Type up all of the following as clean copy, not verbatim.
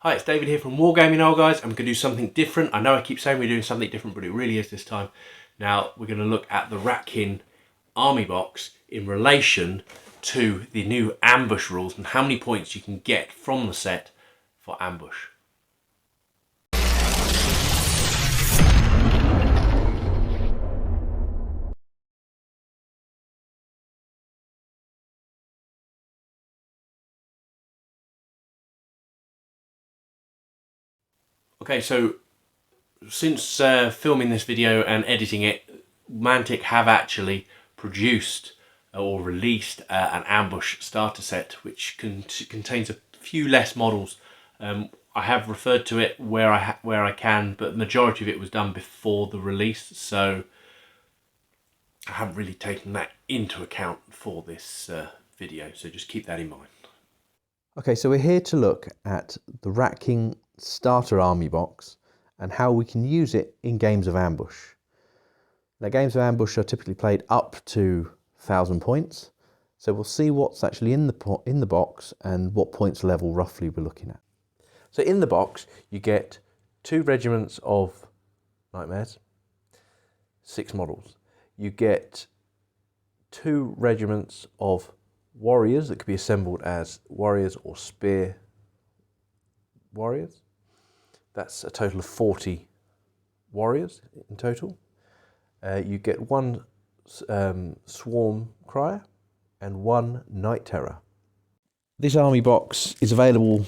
Hi, it's David here from Wargaming, guys. I'm going to do something different. I know I keep saying we're doing something different, but it really is this time. Now, we're going to look at the Ratkin Army Box in relation to the new ambush rules and how many points you can get from the set for ambush. Okay, so since filming this video and editing it, Mantic have actually produced or released an ambush starter set which contains a few less models. I have referred to it where I can, but the majority of it was done before the release, so I haven't really taken that into account for this video, so just keep that in mind. Okay, so we're here to look at the Ratkin Starter Army Box and how we can use it in games of ambush. Now, games of ambush are typically played up to 1,000 points, so we'll see what's actually in the box and what points level roughly we're looking at. So in the box, you get 2 regiments of Nightmares, 6 models. You get 2 regiments of warriors that could be assembled as warriors or spear warriors. That's a total of 40 warriors in total. You get 1 swarm crier and 1 night terror. This army box is available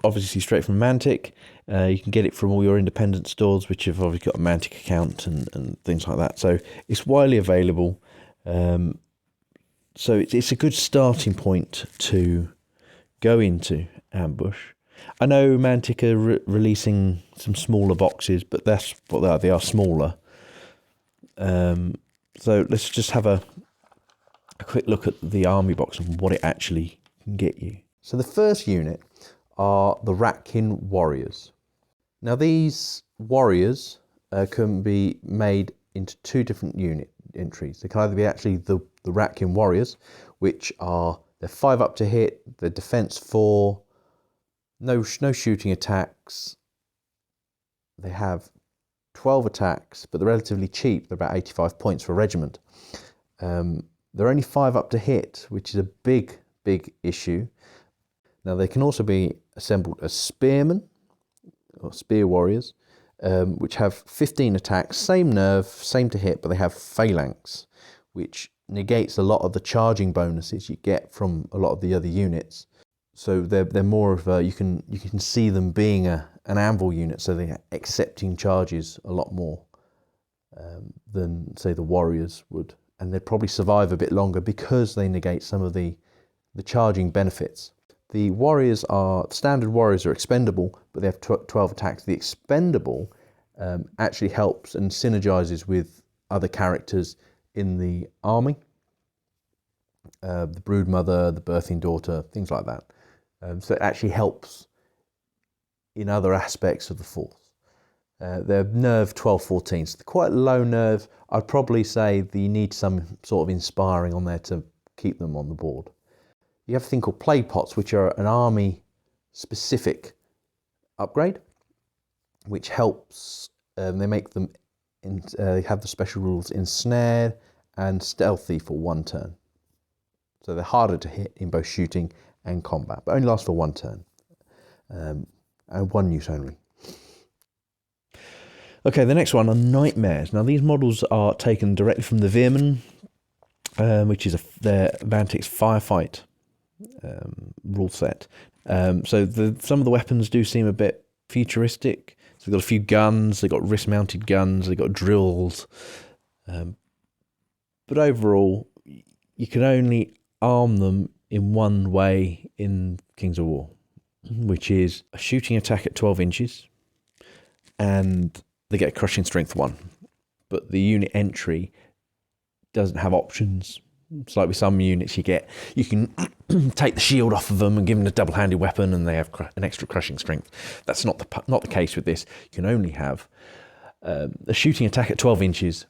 obviously straight from Mantic. You can get it from all your independent stores which have obviously got a Mantic account and things like that. So it's widely available. So it's a good starting point to go into ambush. I know Mantic are releasing some smaller boxes, but that's what they are. They are smaller. So let's just have a quick look at the army box and what it actually can get you. So the first unit are the Ratkin Warriors. Now these warriors can be made into 2 different unit entries. They can either be actually the Ratkin Warriors, which are they're 5 up to hit, they're defense 4, no shooting attacks. They have 12 attacks, but they're relatively cheap. They're about 85 points for a regiment. They're only 5 up to hit, which is a big issue. Now they can also be assembled as spearmen or spear warriors, which have 15 attacks, same nerve, same to hit, but they have phalanx, which negates a lot of the charging bonuses you get from a lot of the other units. So they're more of a, you can see them being an anvil unit, so they're accepting charges a lot more than say the warriors would, and they'd probably survive a bit longer because they negate some of the charging benefits. The warriors standard warriors are expendable, but they have 12 attacks. The expendable actually helps and synergizes with other characters in the army. The broodmother, the birthing daughter, things like that. So it actually helps in other aspects of the force. They're nerve 12-14, so they're quite low nerve. I'd probably say that you need some sort of inspiring on there to keep them on the board. You have a thing called play pots, which are an army-specific upgrade, which helps. They make them. They have the special rules ensnared and stealthy for 1 turn, so they're harder to hit in both shooting and combat, but only last for 1 turn, and 1 use only. Okay, the next one are Nightmares. Now these models are taken directly from the Veerman, which is their Mantic's Firefight rule set. So some of the weapons do seem a bit futuristic. So they've got a few guns, they've got wrist-mounted guns, they've got drills. But overall, you can only arm them in one way in Kings of War, which is a shooting attack at 12 inches, and they get a crushing strength 1. But the unit entry doesn't have options. It's like with some units you can take the shield off of them and give them a double-handed weapon and they have an extra crushing strength. That's not the case with this. You can only have a shooting attack at 12 inches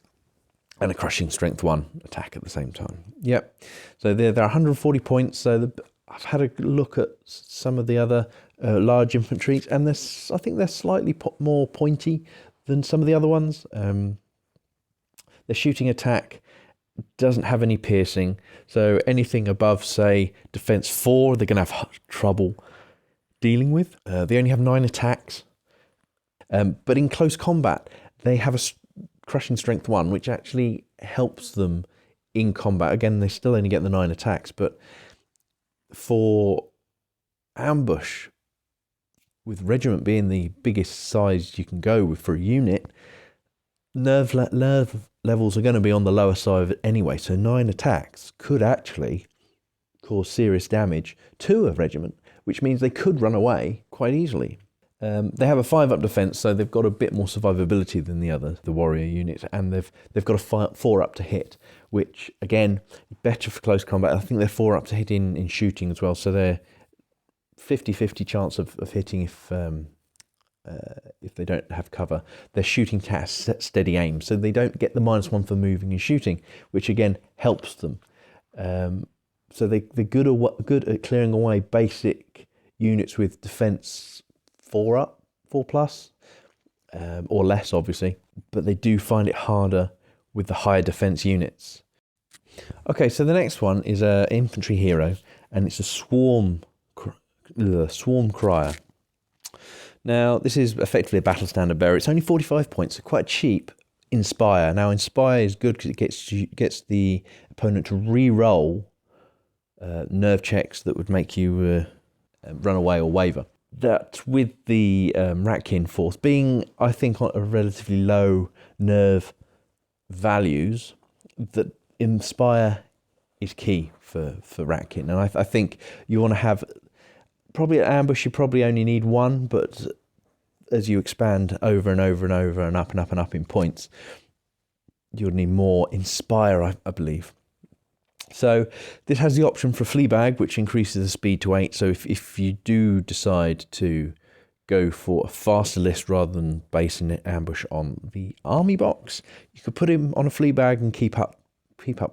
and a crushing strength 1 attack at the same time. Yep. So they're 140 points. So I've had a look at some of the other large infantry, and I think they're slightly more pointy than some of the other ones. Their shooting attack doesn't have any piercing, so anything above, say, defense 4, they're going to have trouble dealing with. They only have 9 attacks, but in close combat, they have a crushing strength 1, which actually helps them in combat. Again, they still only get the 9 attacks, but for ambush, with regiment being the biggest size you can go with for a unit, nerve levels are going to be on the lower side anyway, so 9 attacks could actually cause serious damage to a regiment, which means they could run away quite easily. They have a 5-up defense, so they've got a bit more survivability than the warrior units, and they've got a 4-up to hit, which again, better for close combat. I think they're 4-up to hit in shooting as well, so they're 50-50 chance of hitting if they don't have cover. Their shooting has steady aim, so they don't get the -1 for moving and shooting, which again helps them. So they're good at clearing away basic units with defense 4-up, 4+, or less obviously, but they do find it harder with the higher defense units. Okay, so the next one is an infantry hero, and it's a swarm crier. Now, this is effectively a battle standard bearer. It's only 45 points, so quite cheap. Inspire. Now, Inspire is good because it gets the opponent to re-roll nerve checks that would make you run away or waver. That with the Ratkin force being, I think, on a relatively low nerve values, that Inspire is key for Ratkin. And I think you want to have, probably at ambush, you probably only need 1, but as you expand over and over and over and up and up and up in points, you'll need more Inspire, I believe. So this has the option for Fleabag, which increases the speed to 8. So if you do decide to go for a faster list rather than basing it ambush on the army box, you could put him on a Fleabag and keep up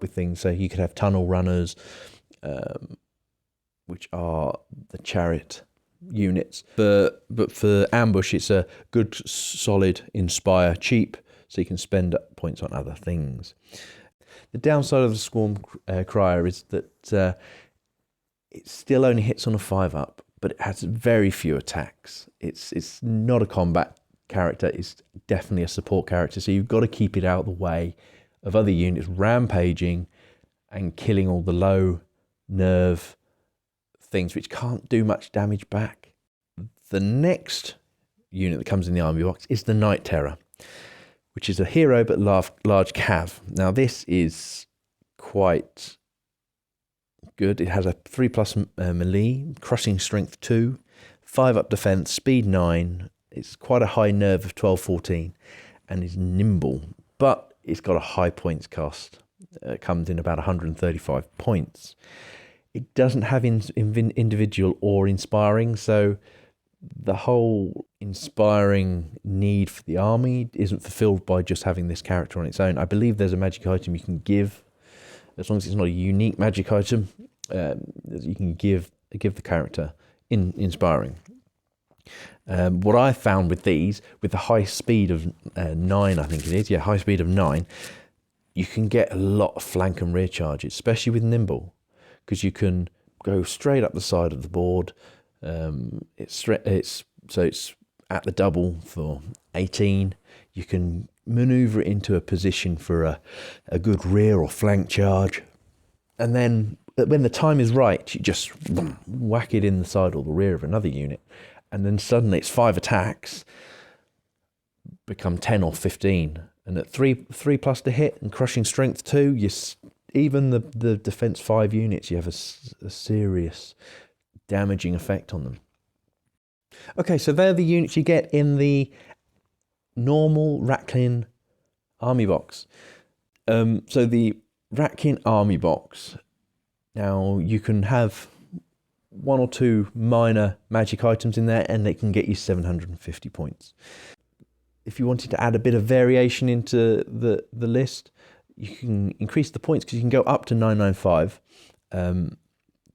with things. So you could have tunnel runners, which are the chariot units. But for ambush, it's a good, solid Inspire, cheap, so you can spend points on other things. The downside of the Swarm Crier is that it still only hits on a 5-up, but it has very few attacks. It's not a combat character, it's definitely a support character, so you've got to keep it out of the way of other units rampaging and killing all the low nerve things which can't do much damage back. The next unit that comes in the army box is the Night Terror, which is a hero but large cav. Now this is quite good. It has a 3+ melee, crushing strength 2, 5-up defense, speed 9. It's quite a high nerve of 12-14, and is nimble, but it's got a high points cost. It comes in about 135 points. It doesn't have individual or inspiring, so the whole inspiring need for the army isn't fulfilled by just having this character on its own. I believe there's a magic item you can give, as long as it's not a unique magic item, you can give the character inspiring. What I found with these, with the high speed of 9, I think it is, high speed of 9, you can get a lot of flank and rear charges, especially with Nimble, because you can go straight up the side of the board. It's at the double for 18. You can maneuver it into a position for a good rear or flank charge, and then when the time is right, you just whack it in the side or the rear of another unit, and then suddenly it's 5 attacks become 10 or 15, and at 3+ to hit and crushing strength 2, even the defense 5 units, you have a serious damaging effect on them. Okay, so they're the units you get in the normal Ratkin Army Box. So the Ratkin Army Box, now you can have 1 or 2 minor magic items in there, and they can get you 750 points. If you wanted to add a bit of variation into the list, you can increase the points, because you can go up to 995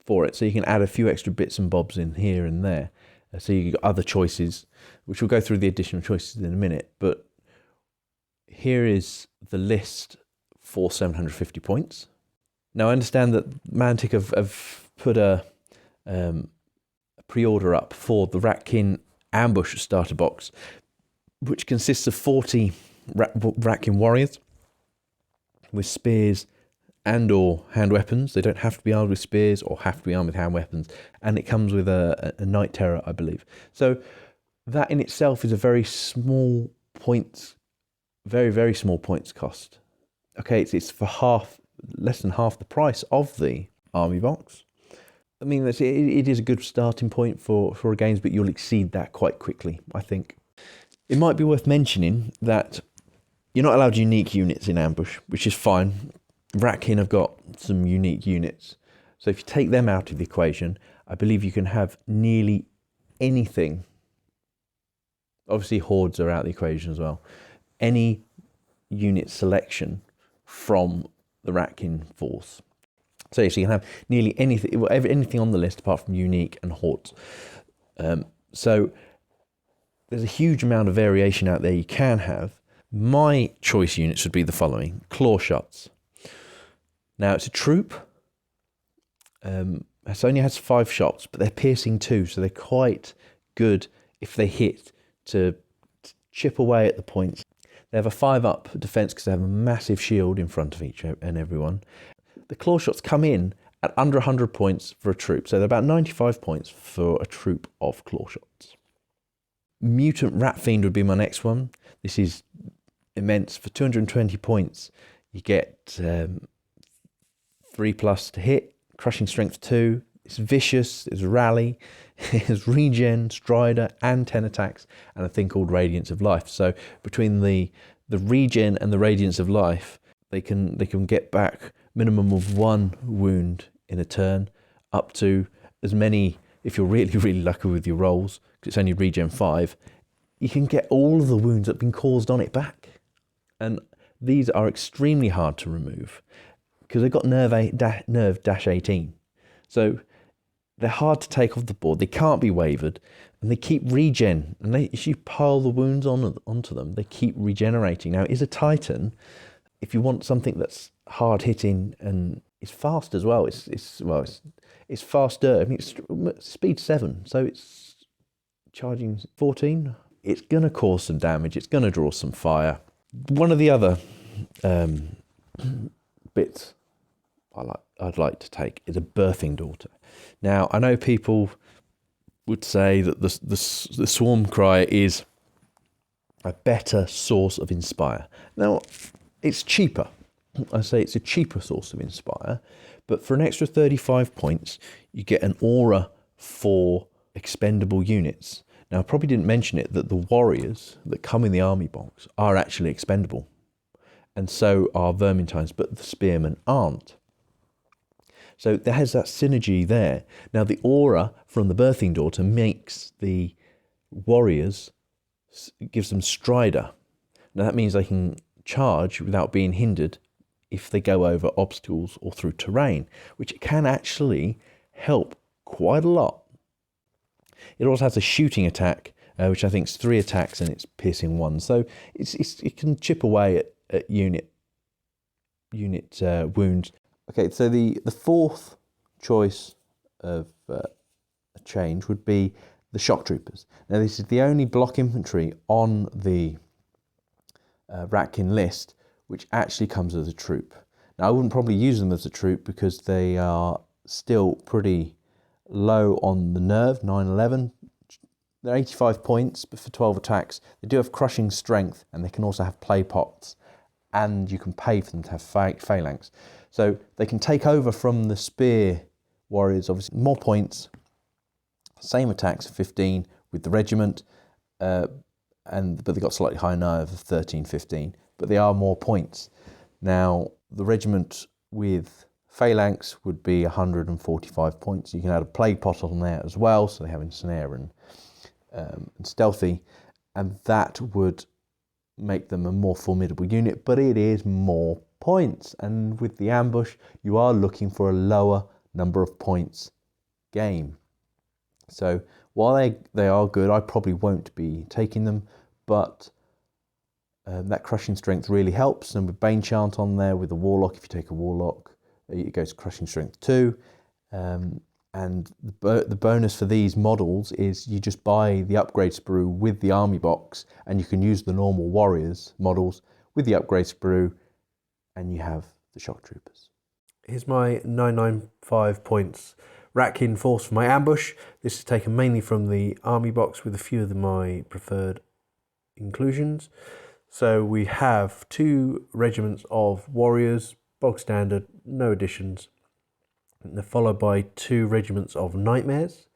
for it. So you can add a few extra bits and bobs in here and there. So you've got other choices, which we'll go through the additional choices in a minute. But here is the list for 750 points. Now I understand that Mantic have put a pre-order up for the Ratkin Ambush starter box, which consists of 40 Ratkin warriors with spears and or hand weapons. They don't have to be armed with spears or have to be armed with hand weapons. And it comes with a Night Terror, I believe. So that in itself is a very small points, very, very small points cost. Okay, it's for less than half the price of the army box. I mean, it is a good starting point for games, but you'll exceed that quite quickly, I think. It might be worth mentioning that you're not allowed unique units in Ambush, which is fine. Ratkin have got some unique units. So if you take them out of the equation, I believe you can have nearly anything. Obviously, hordes are out of the equation as well. Any unit selection from the Ratkin force. So you can have nearly anything on the list apart from unique and hordes. So there's a huge amount of variation out there you can have. My choice units would be the following: claw shots. Now it's a troop. It only has 5 shots, but they're piercing 2, so they're quite good if they hit to chip away at the points. They have a 5-up defense because they have a massive shield in front of each and everyone. The claw shots come in at under 100 points for a troop, so they're about 95 points for a troop of claw shots. Mutant Rat Fiend would be my next one. This is immense. For 220 points, you get 3+ to hit, crushing strength 2. It's vicious, it's rally, it's regen, strider, and 10 attacks, and a thing called Radiance of Life. So between the regen and the Radiance of Life, they can get back minimum of 1 wound in a turn, up to as many, if you're really, really lucky with your rolls, because it's only regen 5, you can get all of the wounds that have been caused on it back. And these are extremely hard to remove because they've got nerve -18. So they're hard to take off the board. They can't be wavered, and they keep regen. And if you pile the wounds onto them, they keep regenerating. Now, it is a Titan. If you want something that's hard hitting and it's fast as well, it's faster. I mean, it's speed 7, so it's charging 14. It's going to cause some damage. It's going to draw some fire. One of the other bits I'd like to take is a birthing daughter. Now, I know people would say that the swarm cry is a better source of inspire. Now, it's cheaper. I say it's a cheaper source of inspire, but for an extra 35 points, you get an aura for expendable units. Now, I probably didn't mention it, that the warriors that come in the army box are actually expendable, and so are Vermintines, but the spearmen aren't. So there has that synergy there. Now, the aura from the birthing daughter makes the warriors, gives them strider. Now, that means they can charge without being hindered if they go over obstacles or through terrain, which can actually help quite a lot. It also has a shooting attack, which I think is 3 attacks and it's piercing 1. So it can chip away at unit wounds. Okay, so the fourth choice of a change would be the shock troopers. Now, this is the only block infantry on the Ratkin list which actually comes as a troop. Now, I wouldn't probably use them as a troop because they are still pretty low on the nerve, 911. They're 85 points, but for 12 attacks. They do have crushing strength, and they can also have play pots, and you can pay for them to have phalanx. So they can take over from the spear warriors, obviously more points, same attacks, 15 with the regiment, but they've got slightly higher nerve of 13, 15, but they are more points. Now, the regiment with phalanx would be 145 points. You can add a plague pot on there as well, so they have ensnare and stealthy, and that would make them a more formidable unit, but it is more points. And with the ambush, you are looking for a lower number of points game. So While they are good, I probably won't be taking them, but that crushing strength really helps. And with Bane Chant on there, with the Warlock, if you take a Warlock, it goes to crushing strength 2. And the bonus for these models is you just buy the upgrade sprue with the army box, and you can use the normal warriors models with the upgrade sprue, and you have the shock troopers. Here's my 995 points Ratkin force for my ambush. This is taken mainly from the army box with a few of my preferred inclusions. So we have 2 regiments of warriors, bog standard, no additions. And they're followed by 2 regiments of nightmares.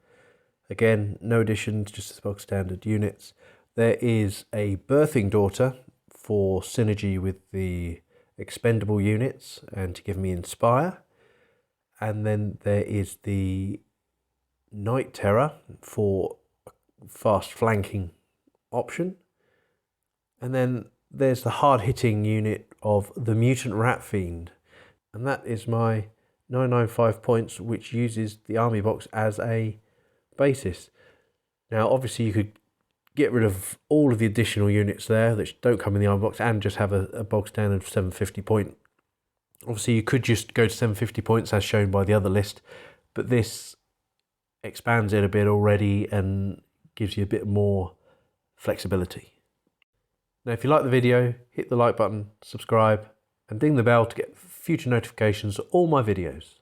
Again, no additions, just the bog standard units. There is a birthing daughter for synergy with the expendable units and to give me inspire. And then there is the Night Terror for fast flanking option. And then there's the hard-hitting unit of the Mutant Rat Fiend. And that is my 995 points, which uses the army box as a basis. Now, obviously, you could get rid of all of the additional units there that don't come in the army box and just have a bog standard 750 point. Obviously, you could just go to 750 points as shown by the other list, but this expands it a bit already and gives you a bit more flexibility. Now, if you like the video, hit the like button, subscribe, and ding the bell to get future notifications of all my videos.